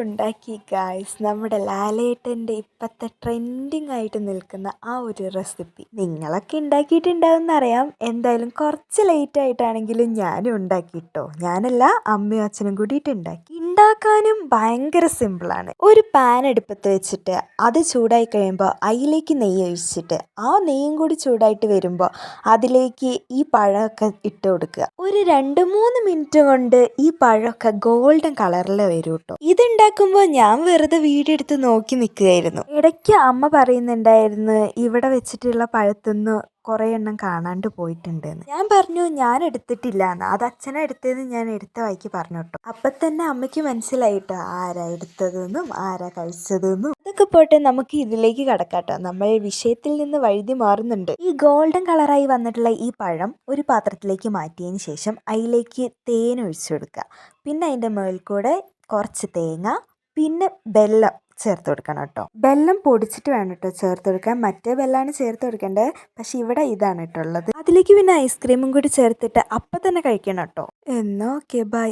ഉണ്ടാക്കി ഗായ്സ് നമ്മുടെ ലാലേട്ടൻ്റെ ഇപ്പോഴത്തെ ട്രെൻഡിങ് ആയിട്ട് നിൽക്കുന്ന ആ ഒരു റെസിപ്പി. നിങ്ങളൊക്കെ ഉണ്ടാക്കിയിട്ടുണ്ടാവുമെന്നറിയാം. എന്തായാലും കുറച്ച് ലേറ്റ് ആയിട്ടാണെങ്കിലും ഞാനും ഉണ്ടാക്കിട്ടോ. ഞാനല്ല, അമ്മയും അച്ഛനും കൂടിയിട്ട് ഉണ്ടാക്കി. ഉണ്ടാക്കാനും ഭയങ്കര സിമ്പിളാണ്. ഒരു പാൻ അടുപ്പത്ത് വെച്ചിട്ട് അത് ചൂടായി കഴിയുമ്പോൾ അതിലേക്ക് നെയ്യ് ഒഴിച്ചിട്ട് ആ നെയ്യും കൂടി ചൂടായിട്ട് വരുമ്പോൾ അതിലേക്ക് ഈ പഴമൊക്കെ ഇട്ട് കൊടുക്കുക. ഒരു 2-3 മിനിറ്റ് കൊണ്ട് ഈ പഴമൊക്കെ ഗോൾഡൻ കളറിൽ വരും കേട്ടോ. ഇതുണ്ടാക്കുമ്പോൾ ഞാൻ വെറുതെ വീഡിയോ എടുത്ത് നോക്കി നിൽക്കുകയായിരുന്നു. ഇടയ്ക്ക് അമ്മ പറയുന്നുണ്ടായിരുന്നു ഇവിടെ വെച്ചിട്ടുള്ള പഴത്തുനിന്ന് കുറേ എണ്ണം കാണാണ്ട് പോയിട്ടുണ്ടെന്ന്. ഞാൻ പറഞ്ഞു ഞാൻ എടുത്തിട്ടില്ല എന്ന്. അത് അച്ഛനെ എടുത്തതെന്ന് ഞാൻ എടുത്ത വായിക്ക് പറഞ്ഞു കേട്ടോ. അപ്പം തന്നെ അമ്മയ്ക്ക് മനസ്സിലായിട്ടോ ആരാ എടുത്തതെന്നും ആരാ കഴിച്ചതെന്നും. അതൊക്കെ പോട്ടെ, നമുക്ക് ഇതിലേക്ക് കടക്കാട്ടോ. നമ്മൾ വിഷയത്തിൽ നിന്ന് വഴുതി മാറുന്നുണ്ട്. ഈ ഗോൾഡൻ കളറായി വന്നിട്ടുള്ള ഈ പഴം ഒരു പാത്രത്തിലേക്ക് മാറ്റിയതിന് ശേഷം അതിലേക്ക് തേൻ ഒഴിച്ചു കൊടുക്കുക. പിന്നെ അതിൻ്റെ മുകളിൽ കൂടെ കുറച്ച് തേങ്ങ, പിന്നെ വെല്ലം ചേർത്ത് കൊടുക്കണം കേട്ടോ. വെല്ലം പൊടിച്ചിട്ട് വേണം കേട്ടോ ചേർത്ത് കൊടുക്കാൻ. മറ്റേ വെല്ലമാണ് ചേർത്ത് കൊടുക്കേണ്ടത്, പക്ഷെ ഇവിടെ ഇതാണ് കേട്ടോ ഉള്ളത്. അതിലേക്ക് പിന്നെ ഐസ്ക്രീമും കൂടി ചേർത്തിട്ട് അപ്പം തന്നെ കഴിക്കണം കേട്ടോ. എന്നാ ഓക്കെ, ബൈ.